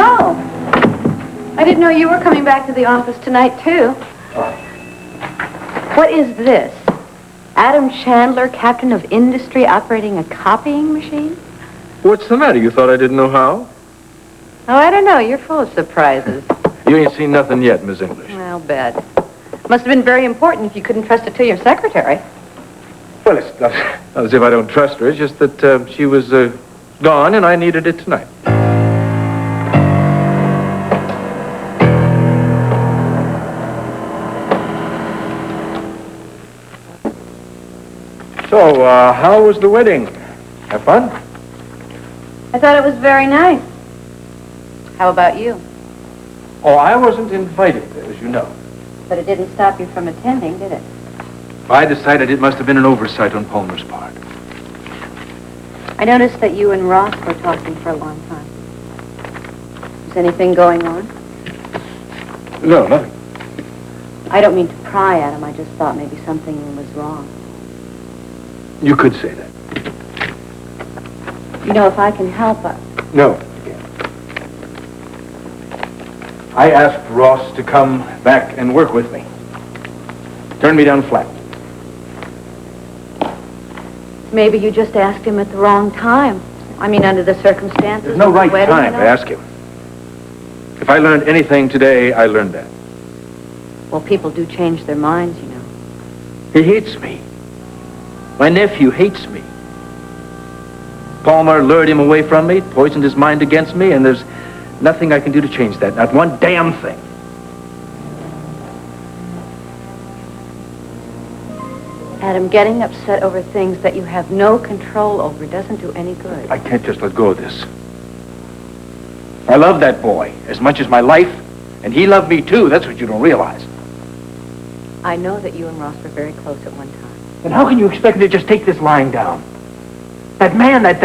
Oh. I didn't know you were coming back to the office tonight, too. What is this? Adam Chandler, captain of industry, operating a copying machine? What's the matter? You thought I didn't know how? Oh, I don't know. You're full of surprises. You ain't seen nothing yet, Miss English. I'll bet. Must have been very important if you couldn't trust it to your secretary. Well, it's not as if I don't trust her. It's just that she was gone and I needed it tonight. So, how was the wedding? Have fun? I thought it was very nice. How about you? Oh, I wasn't invited, as you know. But it didn't stop you from attending, did it? I decided it must have been an oversight on Palmer's part. I noticed that you and Ross were talking for a long time. Is anything going on? No, nothing. I don't mean to pry, Adam. I just thought maybe something was wrong. You could say that. You know, if I can help, No, you can't. I asked Ross to come back and work with me. Turned me down flat. Maybe you just asked him at the wrong time. I mean, under the circumstances. There's no of the right wedding, time to ask him. If I learned anything today, I learned that. Well, people do change their minds, you know. He hates me. My nephew hates me. Palmer lured him away from me, poisoned his mind against me, and there's nothing I can do to change that. Not one damn thing. Adam, getting upset over things that you have no control over doesn't do any good. I can't just let go of this. I love that boy as much as my life, and he loved me too. That's what you don't realize. I know that you and Ross were very close at one time. Then how can you expect me to just take this lying down? That man, that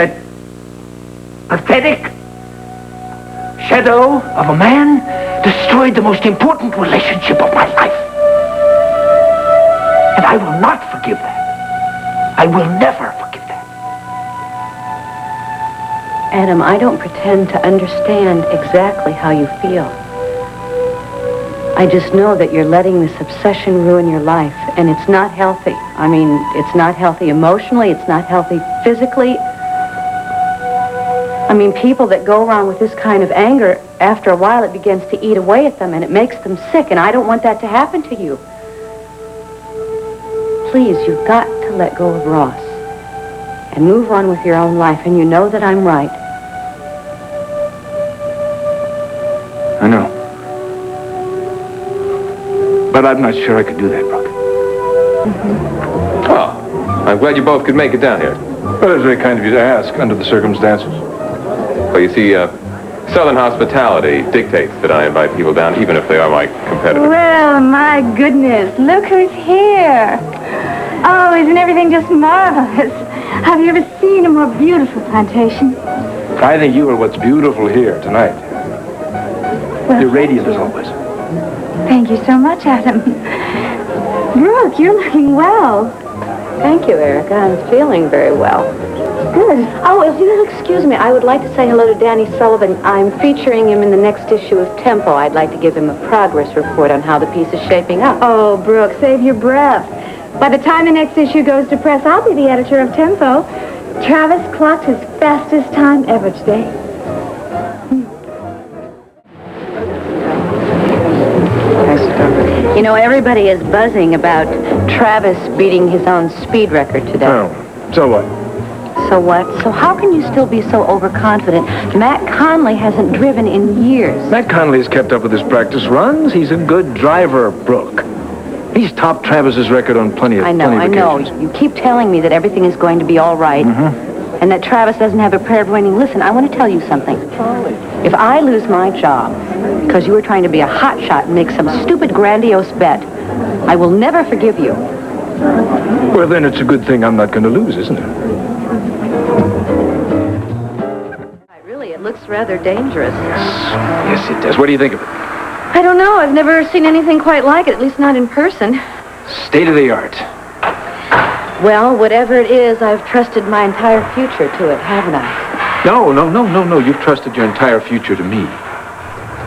pathetic shadow of a man destroyed the most important relationship of my life. And I will not forgive that. I will never forgive that. Adam, I don't pretend to understand exactly how you feel. I just know that you're letting this obsession ruin your life, and it's not healthy. I mean, it's not healthy emotionally, it's not healthy physically. I mean, people that go around with this kind of anger, after a while it begins to eat away at them, and it makes them sick, and I don't want that to happen to you. Please, you've got to let go of Ross and move on with your own life, and you know that I'm right. I know. But I'm not sure I could do that, Brooke. Mm-hmm. Oh, I'm glad you both could make it down here. Well, it's very kind of you to ask under the circumstances. Well, you see, Southern hospitality dictates that I invite people down, even if they are my competitors. Well, my goodness, look who's here. Oh, isn't everything just marvelous? Have you ever seen a more beautiful plantation? I think you are what's beautiful here tonight. Well, You're radiant as always. Thank you so much, Adam. Brooke, you're looking well. Thank you, Erica. I'm feeling very well. Good. Oh, if you'll excuse me, I would like to say hello to Danny Sullivan. I'm featuring him in the next issue of Tempo. I'd like to give him a progress report on how the piece is shaping up. Oh, Brooke, save your breath. By the time the next issue goes to press, I'll be the editor of Tempo. Travis clocked his fastest time ever today. You know, everybody is buzzing about Travis beating his own speed record today. Oh, so what? So what? So how can you still be so overconfident? Matt Conley hasn't driven in years. Matt Conley's kept up with his practice runs. He's a good driver, Brooke. He's topped Travis's record on plenty of occasions. You keep telling me that everything is going to be all right. And that Travis doesn't have a prayer of winning. Listen, I want to tell you something. If I lose my job because you were trying to be a hotshot and make some stupid grandiose bet, I will never forgive you. Well, then it's a good thing I'm not going to lose, isn't it? Really, it looks rather dangerous. Yes, it does. What do you think of it? I don't know. I've never seen anything quite like it, at least not in person. State of the art. Well, whatever it is, I've trusted my entire future to it, haven't I? No. You've trusted your entire future to me.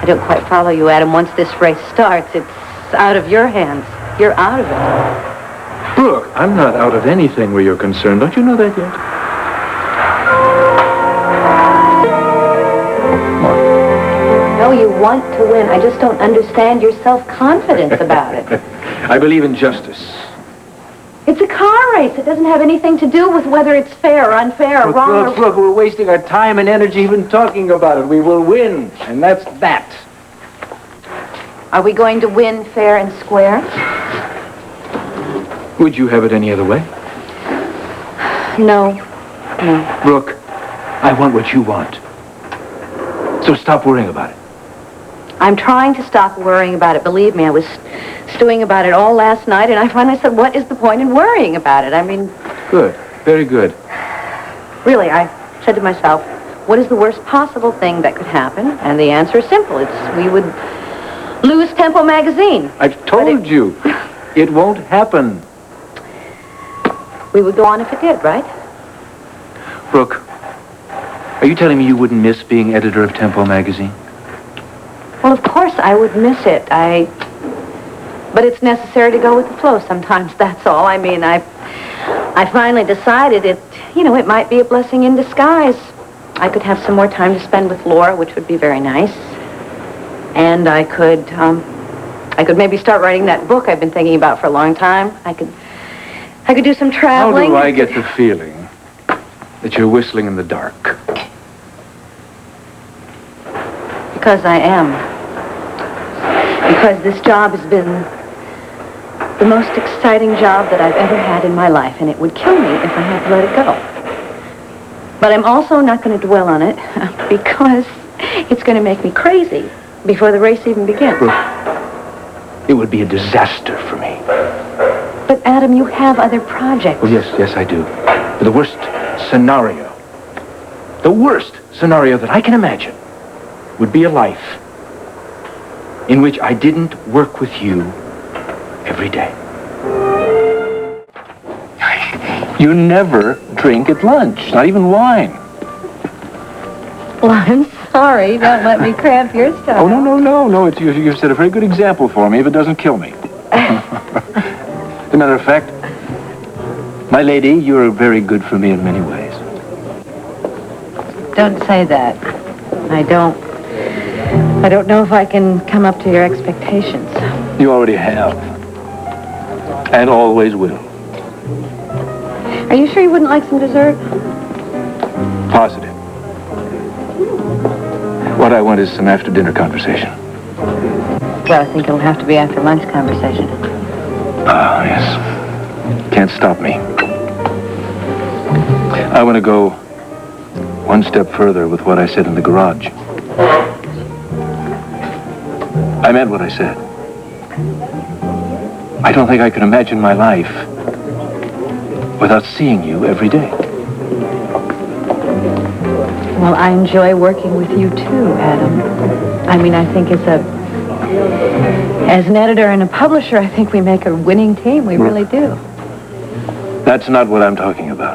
I don't quite follow you, Adam. Once this race starts, it's out of your hands. You're out of it. Brooke, I'm not out of anything where you're concerned. Don't you know that yet? No, you want to win. I just don't understand your self-confidence about it. I believe in justice. It's a car race. It doesn't have anything to do with whether it's fair or unfair, or wrong or... Look, we're wasting our time and energy even talking about it. We will win, and that's that. Are we going to win fair and square? Would you have it any other way? No. Brooke, I want what you want. So stop worrying about it. I'm trying to stop worrying about it. Believe me, I was stewing about it all last night, and I finally said, what is the point in worrying about it? I mean... Good. Very good. Really, I said to myself, what is the worst possible thing that could happen? And the answer is simple. We would lose Tempo magazine. I've told you. It won't happen. We would go on if it did, right? Brooke, are you telling me you wouldn't miss being editor of Tempo magazine? Well, of course I would miss it. But it's necessary to go with the flow sometimes, that's all. I mean, I finally decided it might be a blessing in disguise. I could have some more time to spend with Laura, which would be very nice. And I could maybe start writing that book I've been thinking about for a long time. I could do some traveling. How do I get the feeling that you're whistling in the dark? Because I am. Because this job has been the most exciting job that I've ever had in my life, and it would kill me if I had to let it go. But I'm also not going to dwell on it because it's going to make me crazy before the race even begins. It would be a disaster for me. But Adam, you have other projects. Oh, yes, I do. But the worst scenario that I can imagine would be a life in which I didn't work with you every day. You never drink at lunch, not even wine. Well, I'm sorry. Don't let me cramp your style. Oh, no. You've set a very good example for me if it doesn't kill me. As a matter of fact, my lady, you're very good for me in many ways. Don't say that. I don't know if I can come up to your expectations. You already have. And always will. Are you sure you wouldn't like some dessert? Positive. What I want is some after-dinner conversation. Well, I think it'll have to be after lunch conversation. Ah, yes. Can't stop me. I want to go one step further with what I said in the garage. I meant what I said. I don't think I could imagine my life without seeing you every day. Well, I enjoy working with you too, Adam. I mean, I think as an editor and a publisher, I think we make a winning team. We really do. That's not what I'm talking about.